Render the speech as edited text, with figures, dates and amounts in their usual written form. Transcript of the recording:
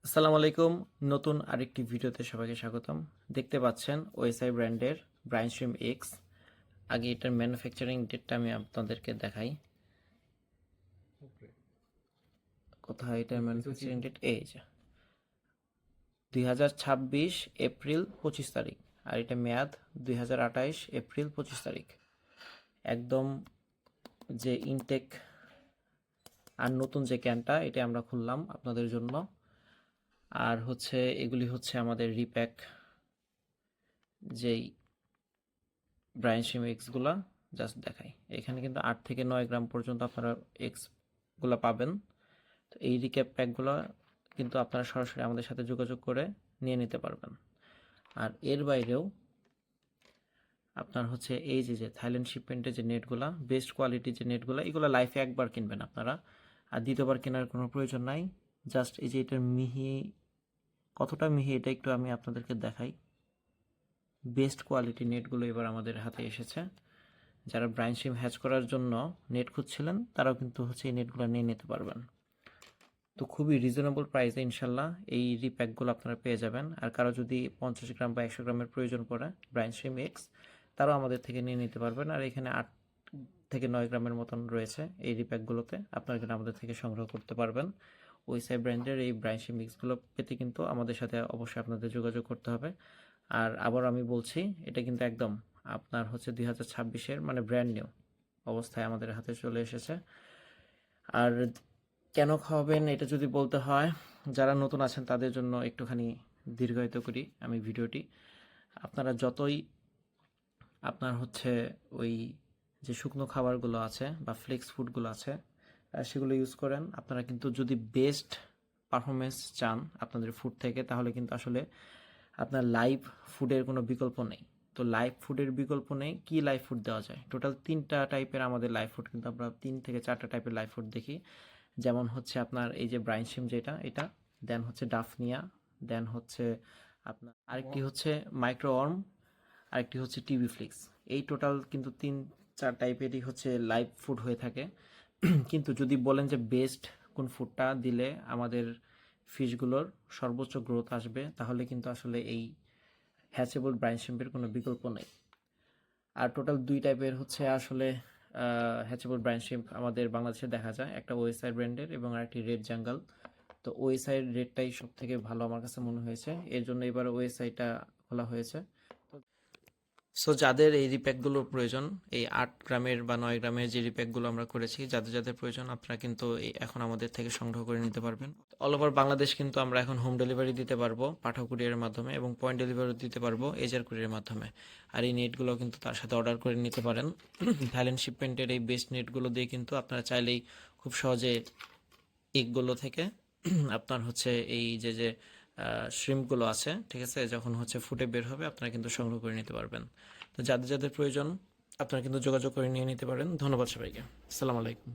আসসালামু আলাইকুম। নতুন আরেকটি ভিডিওতে সবাইকে স্বাগতম। দেখতে পাচ্ছেন ওএসআই ব্র্যান্ডের ব্রাইন স্ট্রিম এক্স। আগে এটার ম্যানুফ্যাকচারিং ডেটটা আমি আপনাদেরকে দেখাই। কোথায় এটার ম্যানুফ্যাকচারিং ডেট? এই যে 2026 এপ্রিল 25 তারিখ, আর এটা মেয়াদ 2028 এপ্রিল 25 তারিখ। একদম যে ইনটেক আর নতুন যে ক্যানটা, এটা আমরা খুললাম আপনাদের জন্য। আর হচ্ছে এগুলি হচ্ছে আমাদের রিপ্যাক যেই ব্রাইন স্ট্রিম এক্সগুলা জাস্ট দেখাই। এখানে কিন্তু 8 থেকে 9 গ্রাম পর্যন্ত আপনারা এক্সগুলা পাবেন। তো এই রিক্যাপ প্যাকগুলো কিন্তু আপনারা সরাসরি আমাদের সাথে যোগাযোগ করে নিয়ে নিতে পারবেন। আর এর বাইরেও আপনার হচ্ছে এই যে থাইল্যান্ড শিপমেন্টের যে নেটগুলা, বেস্ট কোয়ালিটির যে নেটগুলা, এগুলো লাইফে একবার কিনবেন আপনারা, আর দ্বিতীয়বার কেনার কোনো প্রয়োজন নাই। জাস্ট এই যে এটার মিহি, কতটা মিহি এটা একটু আমি আপনাদেরকে দেখাই। বেস্ট কোয়ালিটি নেটগুলো এবার আমাদের হাতে এসেছে। যারা ব্রাইন স্ট্রিম হ্যাচ করার জন্য নেট খুঁজছিলেন, তারাও কিন্তু হচ্ছে এই নেটগুলো নিয়ে নিতে পারবেন। তো খুবই রিজনেবল প্রাইসে ইনশাল্লাহ এই রিপ্যাকগুলো আপনারা পেয়ে যাবেন। আর কারো যদি 50 গ্রাম বা 100 গ্রামের প্রয়োজন পড়ে ব্রাইন স্ট্রিম এক্স, তারাও আমাদের থেকে নিয়ে নিতে পারবেন। আর এখানে 8 থেকে 9 গ্রামের মতন রয়েছে এই রিপ্যাকগুলোতে, আপনারা কিন্তু আমাদের থেকে সংগ্রহ করতে পারবেন। ওইসাই ব্র্যান্ডের এই ব্রাইন স্ট্রিম মিক্সগুলো পেতে কিন্তু আমাদের সাথে অবশ্যই আপনাদের যোগাযোগ করতে হবে। আর আবার আমি বলছি, এটা কিন্তু একদম আপনার হচ্ছে 2026-এর মানে ব্র্যান্ড নিউ অবস্থায় আমাদের হাতে চলে এসেছে। আর কেন খাওয়াবেন এটা যদি বলতে হয়, যারা নতুন আছেন তাদের জন্য একটুখানি দীর্ঘায়িত করি আমি ভিডিওটি। আপনারা যতই আপনার হচ্ছে ওই যে শুকনো খাবারগুলো আছে বা ফ্লেক্স ফুডগুলো আছে, সেগুলো ইউজ করেন, আপনারা কিন্তু যদি বেস্ট পারফরমেন্স চান আপনাদের ফুড থেকে, তাহলে কিন্তু আসলে আপনার লাইভ ফুডের কোনো বিকল্প নেই। তো লাইভ ফুডের বিকল্প নেই, কি লাইভ ফুড দেওয়া যায়? টোটাল 3টা টাইপের আমাদের লাইভ ফুড কিন্তু আমরা 3 থেকে 4টা টাইপের লাইভ ফুড দেখি। যেমন হচ্ছে আপনার এই যে ব্রাইন শিম যেটা, এটা, দেন হচ্ছে ডাফনিয়া, দেন হচ্ছে আপনার আরেকটি হচ্ছে মাইক্রো ওয়ার্ম, আরেকটি হচ্ছে টিবি ফ্লিক্স। এই টোটাল কিন্তু 3-4 টাইপেরই হচ্ছে লাইভ ফুড হয়ে থাকে। কিন্তু যদি বলেন যে বেস্ট কোন ফুডটা দিলে আমাদের ফিশগুলোর সর্বোচ্চ গ্রোথ আসবে, তাহলে কিন্তু আসলে এই হ্যাচেবল ব্রাইন শ্রিম্পের কোনো বিকল্প নেই। আর টোটাল 2 টাইপের হচ্ছে আসলে হ্যাচেবল ব্রাইন শ্রিম্প আমাদের বাংলাদেশে দেখা যায়, একটা ওএসআই ব্র্যান্ডের এবং আরেকটি রেড জাঙ্গল। তো ওএসআই রেডটাই সব থেকে ভালো আমার কাছে মনে হয়েছে, এর জন্য এবার ওএসআইটা খোলা হয়েছে। সো যাদের এই রিপ্যাকগুলোর প্রয়োজন, এই 8 গ্রামের বা 9 গ্রামের যে রিপ্যাকগুলো আমরা করেছি, যাদের যাদের প্রয়োজন, আপনারা কিন্তু এখন আমাদের থেকে সংগ্রহ করে নিতে পারবেন। অল ওভার বাংলাদেশ কিন্তু আমরা এখন হোম ডেলিভারি দিতে পারবো পাঠক কুরিয়ারের মাধ্যমে, এবং পয়েন্ট ডেলিভারি দিতে পারবো এজার কুরিয়ারের মাধ্যমে। আর এই নেটগুলো কিন্তু তার সাথে অর্ডার করে নিতে পারেন। থাইল্যান্ড শিপমেন্টের এই বেস্ট নেটগুলো দিয়ে কিন্তু আপনারা চাইলেই খুব সহজে এগুলো থেকে আপনার হচ্ছে এই যে শ্রিম্পগুলো আছে, ঠিক আছে, যখন হচ্ছে ফুটে বের হবে আপনারা কিন্তু সংগ্রহ করে নিতে পারবেন। তো যাদের যাদের প্রয়োজন আপনারা কিন্তু যোগাযোগ করে নিয়ে নিতে পারেন। ধন্যবাদ সবাইকে। আসসালামু আলাইকুম।